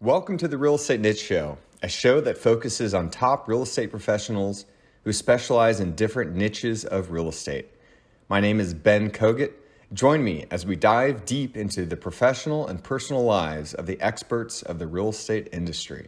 Welcome to the Real Estate Niche Show, a show that focuses on top real estate professionals who specialize in different niches of real estate. My name is Ben Kogut. Join me as we dive deep into the professional and personal lives of the experts of the real estate industry.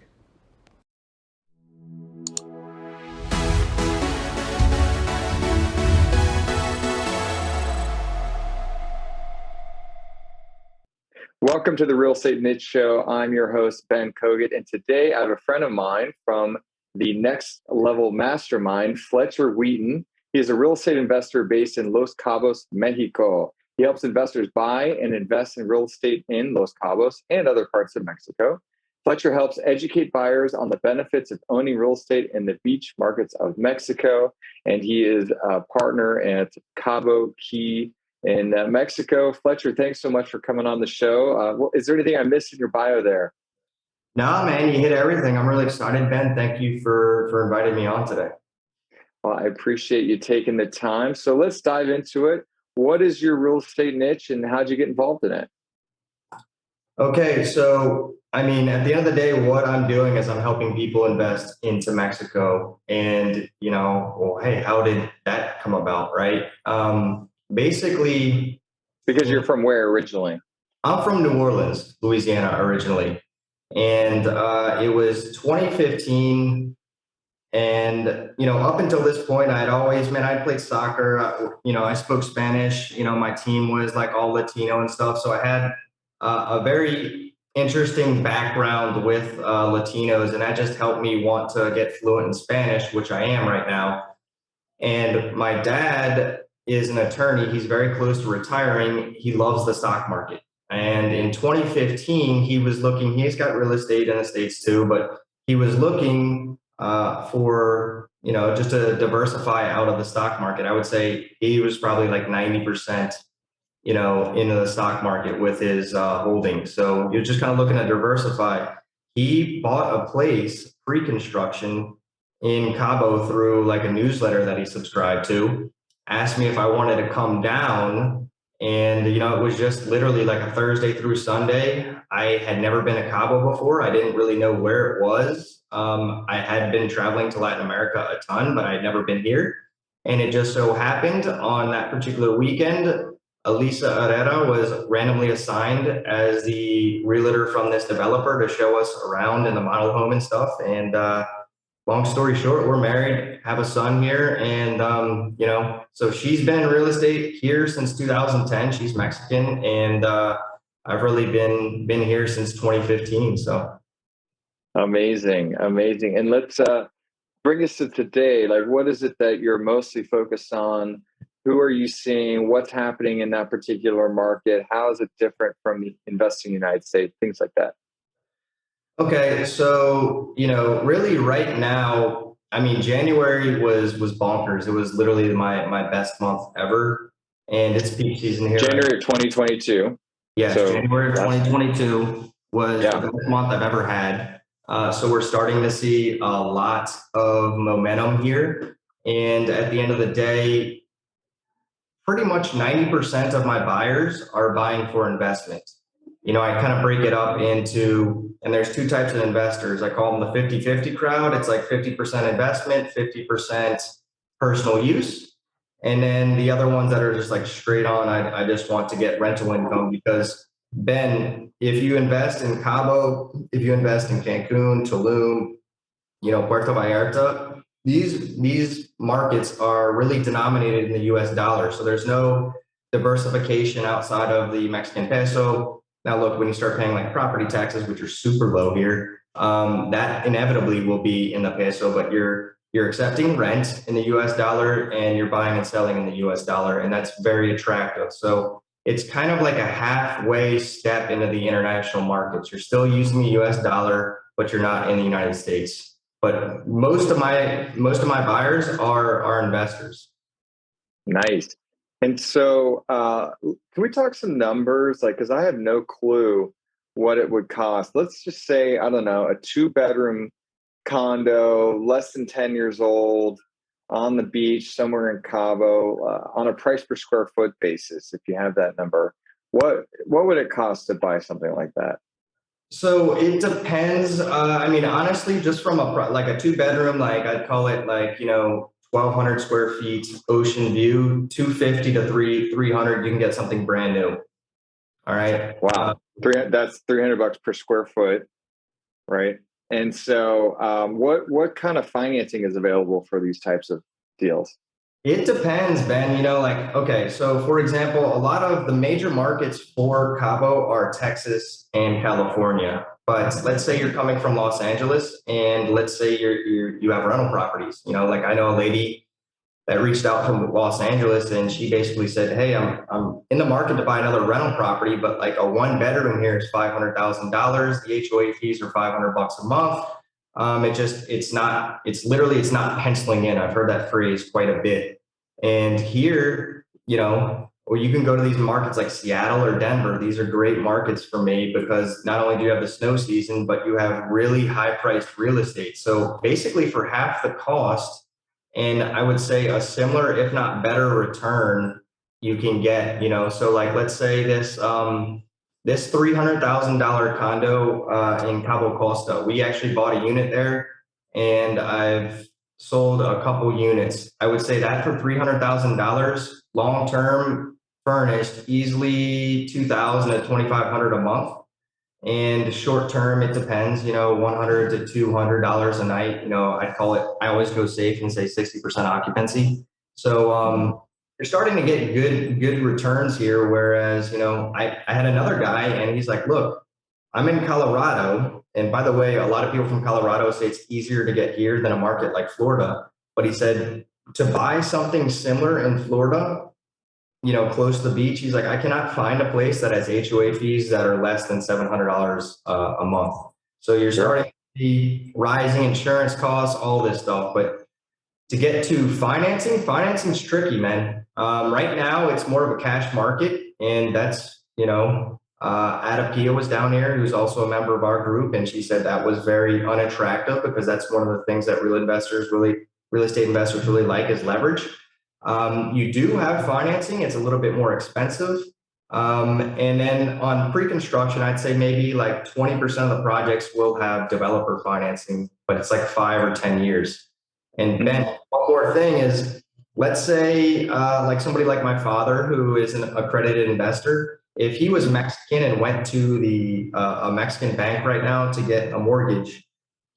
Welcome to the Real Estate Niche Show. I'm your host, Ben Kogut, and today I have a friend of mine from the Next Level Mastermind, Fletcher Wheaton. He is a real estate investor based in Los Cabos, Mexico. He helps investors buy and invest in real estate in Los Cabos and other parts of Mexico. Fletcher helps educate buyers on the benefits of owning real estate in the beach markets of Mexico, and he is a partner at Cabo Key in Mexico. Fletcher, thanks so much for coming on the show. Is there anything I missed in your bio there? No, man, you hit everything. I'm really excited, Ben. Thank you for inviting me on today. Well, I appreciate you taking the time. So let's dive into it. What is your real estate niche and how'd you get involved in it? Okay, so I mean, at the end of the day, what I'm doing is I'm helping people invest into Mexico. And, hey, how did that come about, right? Basically, because you're from where originally? I'm from New Orleans, Louisiana originally. And it was 2015. And, up until this point, I played soccer. I spoke Spanish. My team was like all Latino and stuff. So I had a very interesting background with Latinos, and that just helped me want to get fluent in Spanish, which I am right now. And my dad is an attorney. He's very close to retiring. He loves the stock market. And in 2015, he's got real estate in the States too, but he was looking for, just to diversify out of the stock market. I would say he was probably like 90%, into the stock market with his holdings. So he was just kind of looking to diversify. He bought a place pre-construction in Cabo through like a newsletter that he subscribed to, asked me if I wanted to come down. And, it was just literally like a Thursday through Sunday. I had never been to Cabo before. I didn't really know where it was. I had been traveling to Latin America a ton, but I had never been here. And it just so happened on that particular weekend, Elisa Herrera was randomly assigned as the realtor from this developer to show us around in the model home and stuff. And long story short, we're married, have a son here. And, so she's been in real estate here since 2010. She's Mexican. And I've really been here since 2015. So. Amazing. And let's bring us to today. Like, what is it that you're mostly focused on? Who are you seeing? What's happening in that particular market? How is it different from investing in the United States? Things like that. Okay, so, really right now, January was bonkers. It was literally my best month ever, and it's peak season here. January of 2022. Yes, so January of 2022 was the best month I've ever had. So we're starting to see a lot of momentum here, and at the end of the day, pretty much 90% of my buyers are buying for investment. I kind of break it up into, and there's two types of investors. I call them the 50-50 crowd. It's like 50% investment, 50% personal use. And then the other ones that are just like straight on, I just want to get rental income because, Ben, if you invest in Cabo, if you invest in Cancun, Tulum, Puerto Vallarta, these markets are really denominated in the US dollar. So there's no diversification outside of the Mexican peso. Now, look, when you start paying like property taxes, which are super low here, that inevitably will be in the peso, but you're accepting rent in the US dollar and you're buying and selling in the US dollar. And that's very attractive. So it's kind of like a halfway step into the international markets. You're still using the US dollar, but you're not in the United States. But most of my buyers are investors. Nice. And so can we talk some numbers? Because I have no clue what it would cost. Let's just say, I don't know, a 2-bedroom condo, less than 10 years old, on the beach, somewhere in Cabo, on a price per square foot basis, if you have that number. What would it cost to buy something like that? So it depends. I mean, honestly, just from like a 2 bedroom, like I'd call it like, 1,200 square feet, ocean view, 250 to 300, you can get something brand new. All right. Wow. That's $300 per square foot, right? And so what kind of financing is available for these types of deals? It depends, Ben. Like, okay, so for example, a lot of the major markets for Cabo are Texas and California. But let's say you're coming from Los Angeles, and let's say you have rental properties. Like I know a lady that reached out from Los Angeles, and she basically said, "Hey, I'm in the market to buy another rental property, but like a 1 bedroom here is $500,000. The HOA fees are $500 a month. It's not penciling in. I've heard that phrase quite a bit. And here, or you can go to these markets like Seattle or Denver. These are great markets for me because not only do you have the snow season, but you have really high priced real estate. So basically for half the cost, and I would say a similar, if not better return you can get, so like, let's say this $300,000 condo in Cabo Costa, we actually bought a unit there, and I've sold a couple units. I would say that for $300,000 long term, furnished, easily 2,000 to 2,500 a month. And short term, it depends, $100 to $200 a night. I always go safe and say 60% occupancy. So you're starting to get good returns here. Whereas, I had another guy, and he's like, look, I'm in Colorado. And by the way, a lot of people from Colorado say it's easier to get here than a market like Florida. But he said to buy something similar in Florida, close to the beach, he's like, I cannot find a place that has HOA fees that are less than $700 a month. So you're starting to see rising insurance costs, all this stuff. But to get to financing's tricky, man. Right now, it's more of a cash market, and that's, Ada Pia was down here, who's also a member of our group, and she said that was very unattractive because that's one of the things that real estate investors really like is leverage. You do have financing. It's a little bit more expensive. And then on pre-construction, I'd say maybe like 20% of the projects will have developer financing, but it's like 5 or 10 years. And then one more thing is, let's say like somebody like my father, who is an accredited investor, if he was Mexican and went to a Mexican bank right now to get a mortgage,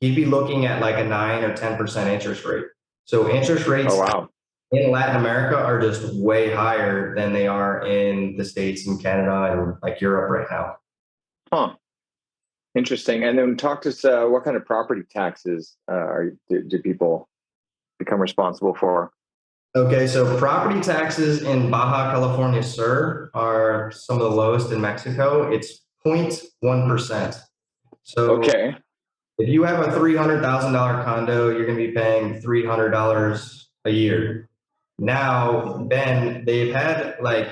he'd be looking at like a 9 or 10% interest rate. So interest rates in Latin America are just way higher than they are in the States and Canada and like Europe right now. Huh. Interesting. And then talk to us, what kind of property taxes do people become responsible for? Okay, so property taxes in Baja California Sur are some of the lowest in Mexico. It's 0.1%. So if you have a $300,000 condo, you're going to be paying $300 a year. Now, Ben, they've had like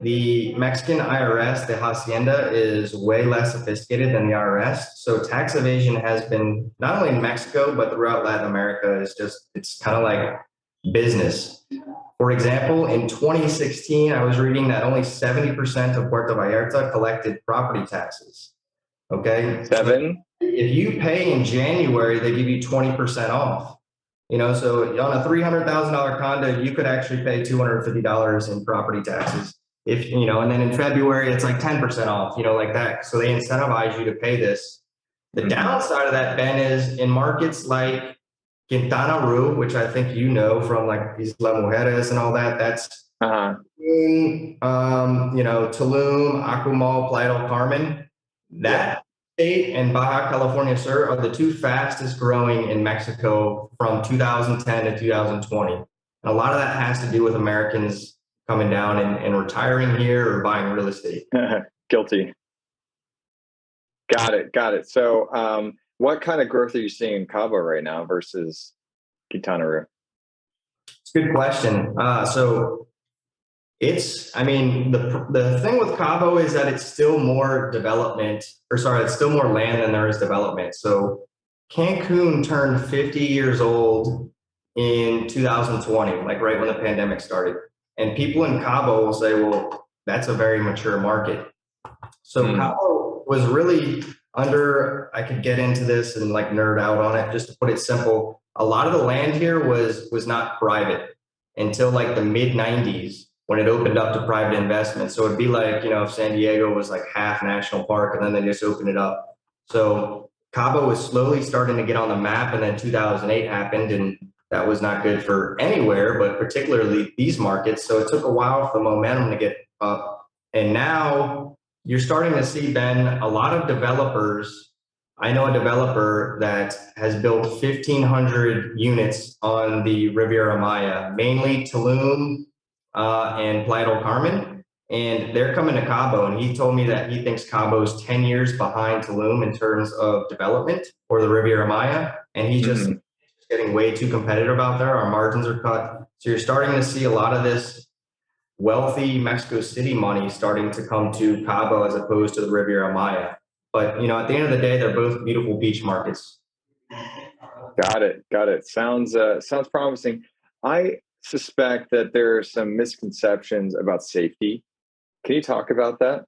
the Mexican IRS, the Hacienda, is way less sophisticated than the IRS. So tax evasion has been not only in Mexico, but throughout Latin America. It's kind of like business. For example, in 2016, I was reading that only 70% of Puerto Vallarta collected property taxes. Okay. 7? If you pay in January, they give you 20% off. So on a $300,000 condo, you could actually pay $250 in property taxes. And then in February, it's like 10% off, like that. So they incentivize you to pay this. The downside of that, Ben, is in markets like Quintana Roo, which I think from like Isla Mujeres and all that. That's Tulum, Akumal, Playa del Carmen. That state and Baja California Sur are the two fastest growing in Mexico from 2010 to 2020. And a lot of that has to do with Americans coming down and retiring here or buying real estate. Guilty. Got it. So what kind of growth are you seeing in Cabo right now versus Quintana Roo? It's a good question. The thing with Cabo is that it's still more it's still more land than there is development. So Cancun turned 50 years old in 2020, like right when the pandemic started. And people in Cabo will say, well, that's a very mature market. So Cabo was really I could get into this and like nerd out on it. Just to put it simple, a lot of the land here was not private until like the mid 90s when it opened up to private investment. So it'd be like, if San Diego was like half national park and then they just opened it up. So Cabo was slowly starting to get on the map, and then 2008 happened, and that was not good for anywhere, but particularly these markets. So it took a while for the momentum to get up. And now you're starting to see, Ben, a lot of developers. I know a developer that has built 1,500 units on the Riviera Maya, mainly Tulum and Playa del Carmen. And they're coming to Cabo, and he told me that he thinks Cabo's 10 years behind Tulum in terms of development, or the Riviera Maya. And he's just getting way too competitive out there. Our margins are cut. So you're starting to see a lot of this wealthy Mexico City money starting to come to Cabo as opposed to the Riviera Maya. But, at the end of the day, they're both beautiful beach markets. Got it. Sounds promising. I suspect that there are some misconceptions about safety. Can you talk about that?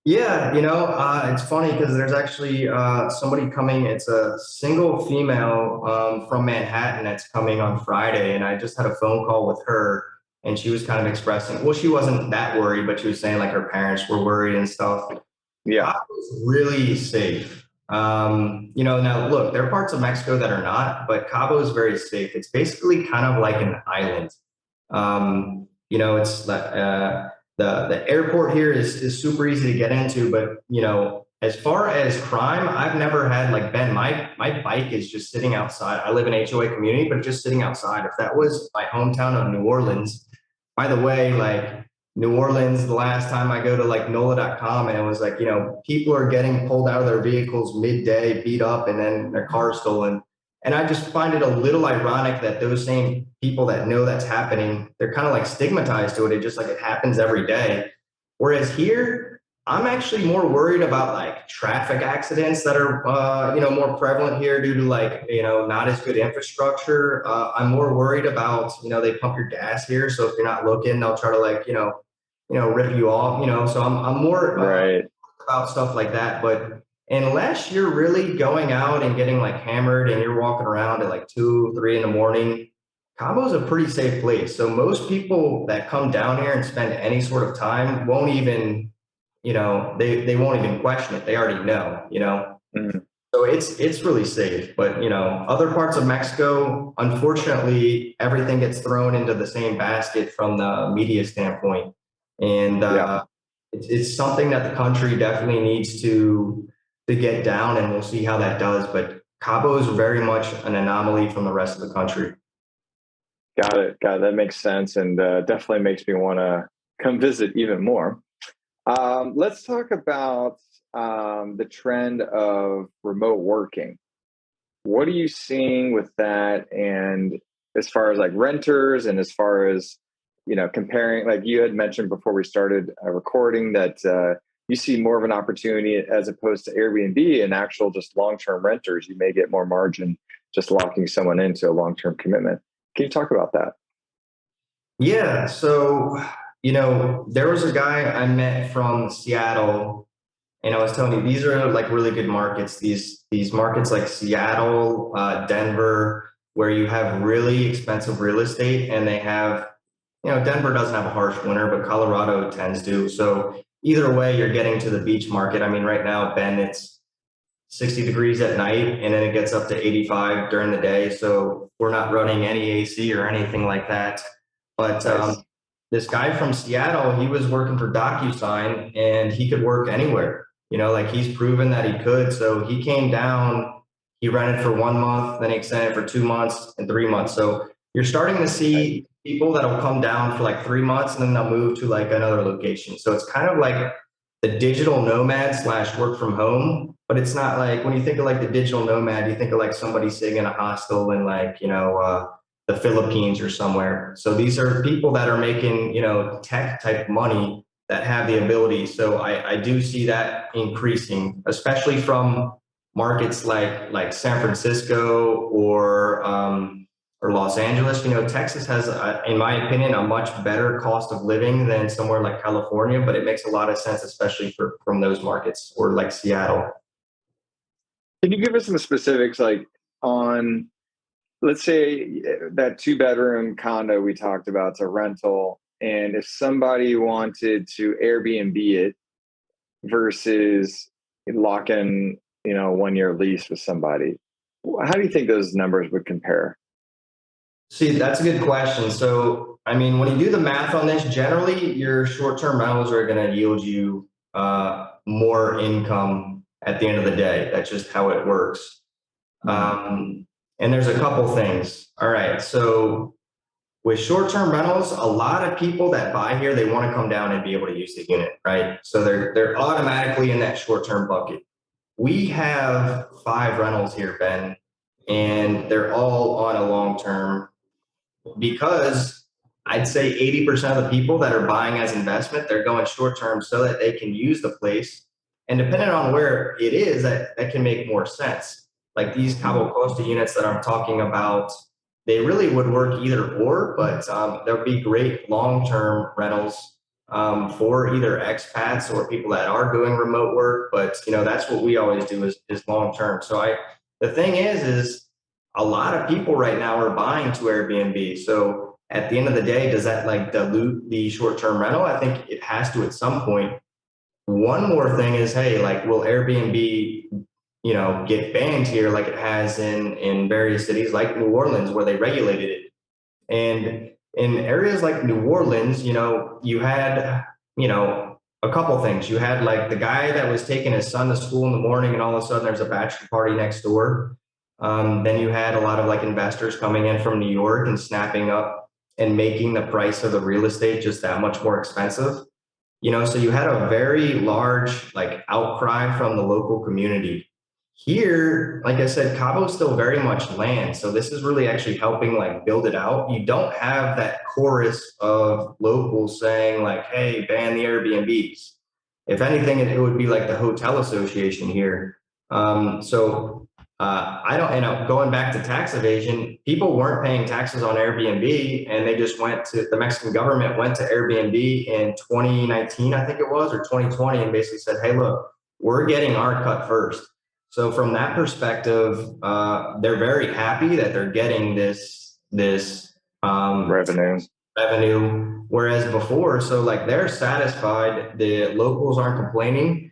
Yeah, it's funny because there's actually somebody coming. It's a single female from Manhattan that's coming on Friday, and I just had a phone call with her, and she was kind of expressing, well, she wasn't that worried, but she was saying like her parents were worried and stuff. Yeah, Cabo's really safe. Now look, there are parts of Mexico that are not, but Cabo is very safe. It's basically kind of like an island. It's like the airport here is super easy to get into, but as far as crime, I've never had, like, Ben, my bike is just sitting outside. I live in HOA community, but just sitting outside. If that was my hometown of New Orleans, by the way, like New Orleans, the last time I go to like NOLA.com, and it was like, people are getting pulled out of their vehicles midday, beat up, and then their car stolen. And I just find it a little ironic that those same people that know that's happening, they're kind of like stigmatized to it. It just like it happens every day. Whereas here, I'm actually more worried about like traffic accidents that are, more prevalent here due to like, not as good infrastructure. I'm more worried about, they pump your gas here. So if you're not looking, they'll try to like, rip you off, so I'm more right. about stuff like that. But unless you're really going out and getting like hammered and you're walking around at like 2, 3 in the morning, Cabo's a pretty safe place. So most people that come down here and spend any sort of time won't even, they won't even question it. They already know, So it's really safe. But, other parts of Mexico, unfortunately, everything gets thrown into the same basket from the media standpoint. And it's something that the country definitely needs to get down, and we'll see how that does. But Cabo is very much an anomaly from the rest of the country. Got it. That makes sense, and definitely makes me want to come visit even more. Let's talk about the trend of remote working. What are you seeing with that? And as far as like renters, and as far as, comparing, like you had mentioned before we started recording, that you see more of an opportunity as opposed to Airbnb and actual just long-term renters. You may get more margin just locking someone into a long-term commitment. Can you talk about that? Yeah. So, there was a guy I met from Seattle, and I was telling you, these are like really good markets. These markets like Seattle, Denver, where you have really expensive real estate, and they have, Denver doesn't have a harsh winter, but Colorado tends to. So either way, you're getting to the beach market. I mean, right now, Ben, it's 60 degrees at night, and then it gets up to 85 during the day. So we're not running any AC or anything like that. But this guy from Seattle, he was working for DocuSign, and he could work anywhere. Like he's proven that he could. So he came down, he rented for 1 month, then he extended for 2 months and 3 months. So you're starting to see people that'll come down for like 3 months, and then they'll move to like another location. So it's kind of like the digital nomad / work from home. But it's not like, when you think of like the digital nomad, you think of like somebody sitting in a hostel in like, the Philippines or somewhere. So these are people that are making, tech type money that have the ability. So I do see that increasing, especially from markets like San Francisco or or Los Angeles. Texas has, in my opinion, a much better cost of living than somewhere like California, but it makes a lot of sense, especially from those markets, or like Seattle. Can you give us some specifics, like on, let's say that 2-bedroom condo we talked about, it's a rental, and if somebody wanted to Airbnb it versus lock in, 1-year lease with somebody, how do you think those numbers would compare? See, that's a good question. So, I mean, when you do the math on this, generally your short-term rentals are going to yield you more income at the end of the day. That's just how it works. And there's a couple things. All right. So with short-term rentals, a lot of people that buy here, they want to come down and be able to use the unit, right? So they're automatically in that short-term bucket. We have 5 rentals here, Ben, and they're all on a long-term, because I'd say 80% of the people that are buying as investment, they're going short-term so that they can use the place. And depending on where it is, that can make more sense. Like these Cabo Costa units that I'm talking about, they really would work either or, but there'll be great long-term rentals for either expats or people that are doing remote work. But that's what we always do is long-term. So the thing is a lot of people right now are buying to Airbnb. So at the end of the day, does that like dilute the short-term rental? I think it has to at some point. One more thing is, hey, like, will Airbnb get banned here like it has in various cities like New Orleans, where they regulated it? And in areas like New Orleans, you had, a couple things. You had like the guy that was taking his son to school in the morning, and all of a sudden there's a bachelor party next door. Then you had a lot of like investors coming in from New York and snapping up and making the price of the real estate just that much more expensive. So you had a very large like outcry from the local community. Here, like I said, Cabo is still very much land. So this is really actually helping like build it out. You don't have that chorus of locals saying like, hey, ban the Airbnbs. If anything, it would be like the hotel association here. I don't, going back to tax evasion, people weren't paying taxes on Airbnb, and they just the Mexican government went to Airbnb in 2019, I think it was, or 2020, and basically said, hey, look, we're getting our cut first. So from that perspective, they're very happy that they're getting this revenue, whereas before, so like they're satisfied, the locals aren't complaining,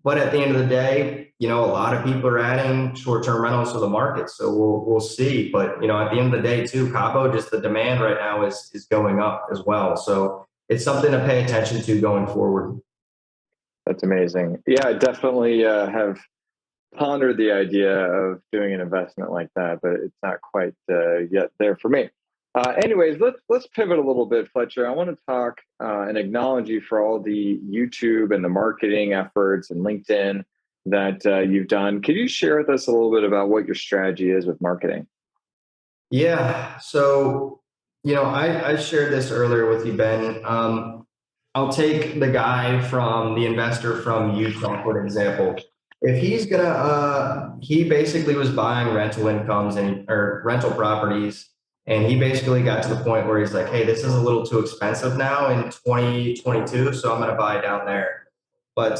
but at the end of the day, a lot of people are adding short-term rentals to the market. So we'll see. But, at the end of the day too, Cabo, just the demand right now is going up as well. So it's something to pay attention to going forward. That's amazing. Yeah, I definitely have pondered the idea of doing an investment like that, but it's not quite yet there for me. Anyways, let's pivot a little bit, Fletcher. I want to talk and acknowledge you for all the YouTube and the marketing efforts and LinkedIn that you've done. Could you share with us a little bit about what your strategy is with marketing? Yeah. So, I shared this earlier with you, Ben. I'll take the guy the investor from Utah, for example. If he's he basically was buying rental incomes or rental properties, and he basically got to the point where he's like, hey, this is a little too expensive now in 2022, so I'm going to buy down there. But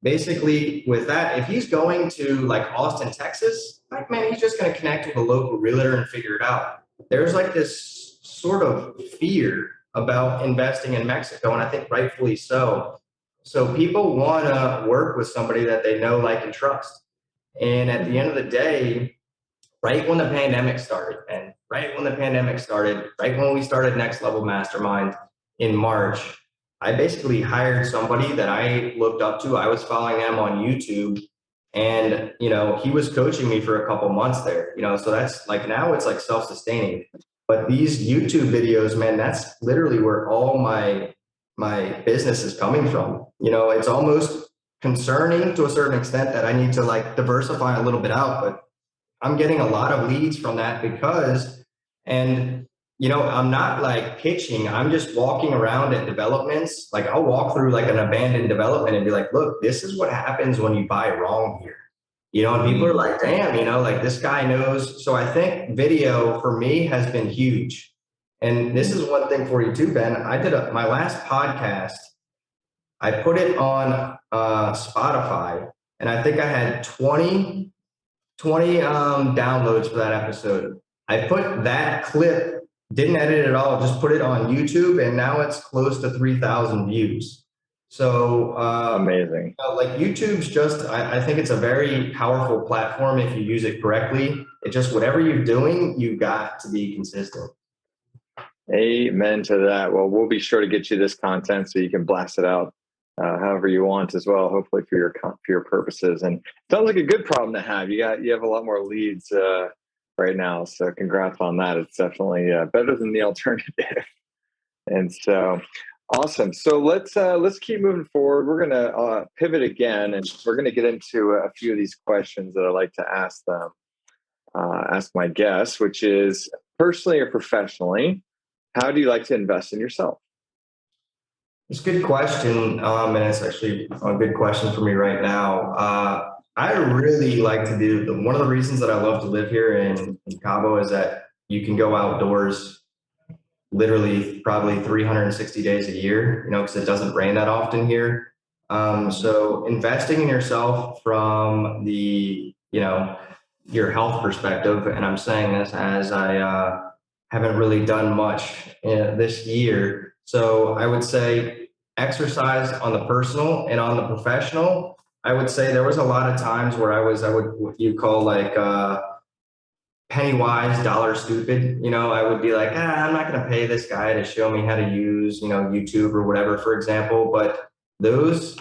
basically with that, if he's going to like Austin, Texas, like, man, he's just going to connect with a local realtor and figure it out. There's like this sort of fear about investing in Mexico, and I think rightfully so. So people want to work with somebody that they know, like, and trust. And at the end of the day, right when the pandemic started, right when we started Next Level Mastermind in March, I basically hired somebody that I looked up to. I was following him on YouTube, and he was coaching me for a couple months there. So that's like, now it's like self-sustaining. But these YouTube videos, man, that's literally where all my business is coming from. It's almost concerning to a certain extent that I need to like diversify a little bit out, but I'm getting a lot of leads from that I'm not like pitching. I'm just walking around at developments. Like, I'll walk through like an abandoned development and be like, look, this is what happens when you buy wrong here. and people are like, damn, like this guy knows. So I think video for me has been huge. And this is one thing for you too, Ben. I did my last podcast. I put it on Spotify, and I think I had 20 downloads for that episode. I put that clip, didn't edit it at all, just put it on YouTube, and now it's close to 3,000 views. So amazing. like YouTube's just, I think it's a very powerful platform if you use it correctly. It's just whatever you're doing, you got to be consistent. Amen to that. Well, we'll be sure to get you this content so you can blast it out however you want as well, hopefully for your purposes. And it sounds like a good problem to have. You have a lot more leads right now, so congrats on that. It's definitely better than the alternative. And so awesome. So let's keep moving forward. We're gonna pivot again, and we're gonna get into a few of these questions that I like to ask my guests, which is personally or professionally, how do you like to invest in yourself? It's a good question, and it's actually a good question for me right now. I really like to do one of the reasons that I love to live here in Cabo is that you can go outdoors literally probably 360 days a year, because it doesn't rain that often here. So investing in yourself from the, your health perspective, and I'm saying this as I haven't really done much this year. So I would say exercise on the personal and on the professional. I would say there was a lot of times where I would what you call like penny wise, dollar stupid. I would be like, I'm not going to pay this guy to show me how to use, YouTube or whatever, for example. But those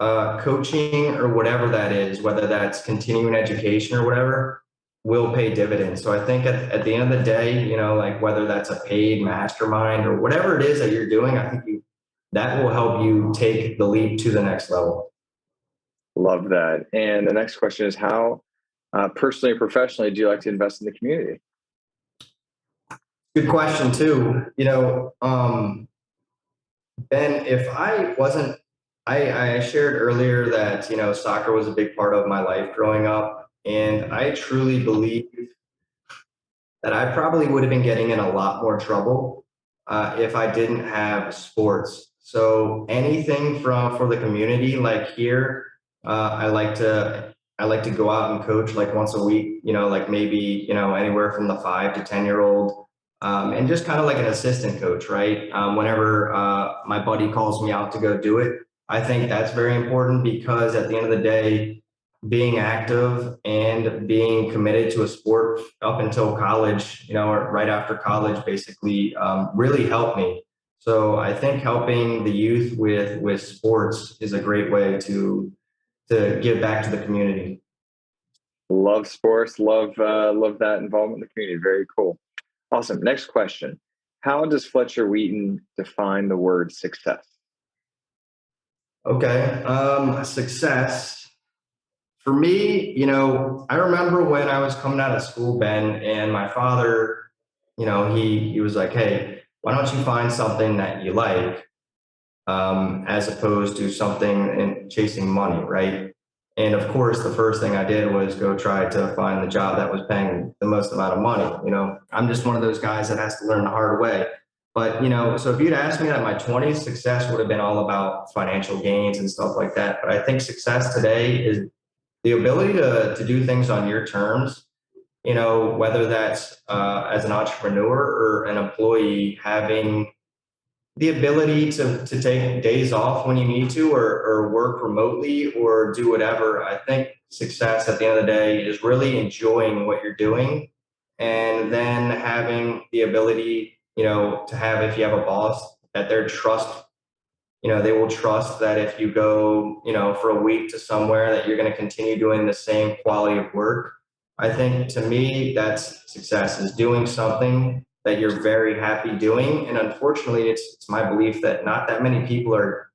coaching or whatever that is, whether that's continuing education or whatever, will pay dividends. So I think at the end of the day, like whether that's a paid mastermind or whatever it is that you're doing, I think that will help you take the leap to the next level. Love that. And the next question is, how personally or professionally do you like to invest in the community? Good question too. Ben, if I wasn't, I shared earlier that, soccer was a big part of my life growing up. And I truly believe that I probably would have been getting in a lot more trouble if I didn't have sports. So anything for the community, like here, I like to go out and coach like once a week, like maybe, anywhere from the 5 to 10-year-old, and just kind of like an assistant coach, right? Whenever my buddy calls me out to go do it, I think that's very important because at the end of the day, being active and being committed to a sport up until college, or right after college, basically, really helped me. So I think helping the youth with sports is a great way to give back to the community. Love sports. Love that involvement in the community. Very cool. Awesome. Next question. How does Fletcher Wheaton define the word success? Okay. Success. For me, I remember when I was coming out of school, Ben, and my father, he was like, hey, why don't you find something that you like as opposed to something in chasing money, right? And of course, the first thing I did was go try to find the job that was paying the most amount of money. I'm just one of those guys that has to learn the hard way. But, so if you'd asked me that my 20s, success would have been all about financial gains and stuff like that. But I think success today is the ability to do things on your terms, whether that's as an entrepreneur or an employee, having the ability to take days off when you need to, or work remotely or do whatever. I think success at the end of the day is really enjoying what you're doing, and then having the ability, to have, if you have a boss, that they will trust that if you go, for a week to somewhere, that you're going to continue doing the same quality of work. I think to me, that's success, is doing something that you're very happy doing. And unfortunately, it's my belief that not that many people are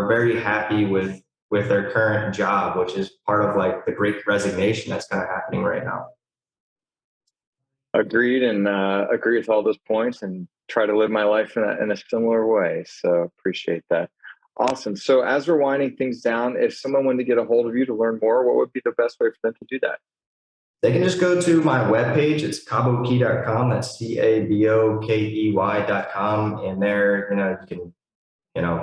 very happy with their current job, which is part of like the great resignation that's kind of happening right now. Agreed, and agree with all those points, and try to live my life in a similar way. So appreciate that. Awesome. So as we're winding things down, if someone wanted to get a hold of you to learn more, what would be the best way for them to do that? They can just go to my webpage. It's cabokey.com. That's CABOKEY.com. And there, you can,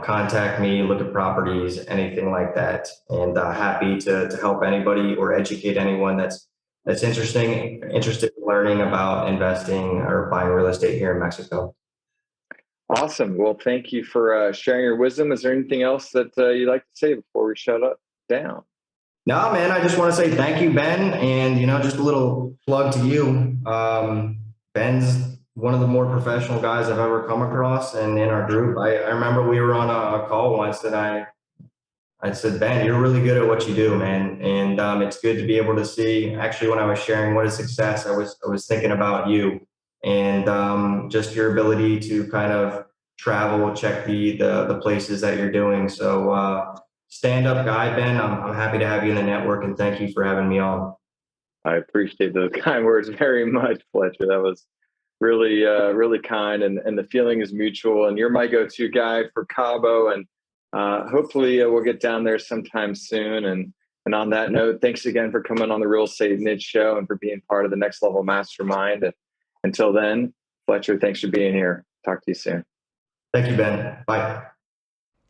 contact me, look at properties, anything like that. And happy to help anybody or educate anyone that's interested in learning about investing or buying real estate here in Mexico. Awesome. Well, thank you for sharing your wisdom. Is there anything else that you'd like to say before we shut up down? No, man, I just want to say thank you, Ben. And, just a little plug to you. Ben's one of the more professional guys I've ever come across. And in our group, I remember we were on a call once and I said, Ben, you're really good at what you do, man. And it's good to be able to see. Actually, when I was sharing what is success, I was thinking about you and just your ability to kind of travel, check the places that you're doing. So stand up guy, Ben. I'm happy to have you in the network and thank you for having me on. I appreciate those kind words very much, Fletcher. That was really, really kind, and the feeling is mutual. And you're my go-to guy for Cabo, and hopefully we'll get down there sometime soon. And on that note, thanks again for coming on the Real Estate Niche Show and for being part of the Next Level Mastermind. And until then, Fletcher, thanks for being here. Talk to you soon. Thank you, Ben. Bye.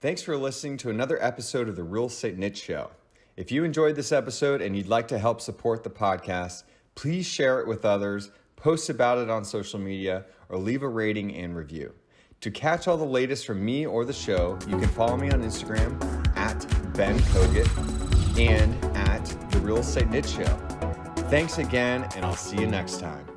Thanks for listening to another episode of the Real Estate Niche Show. If you enjoyed this episode and you'd like to help support the podcast, please share it with others, post about it on social media, or leave a rating and review. To catch all the latest from me or the show, you can follow me on Instagram at Ben Kogut and at The Real Estate Niche Show. Thanks again, and I'll see you next time.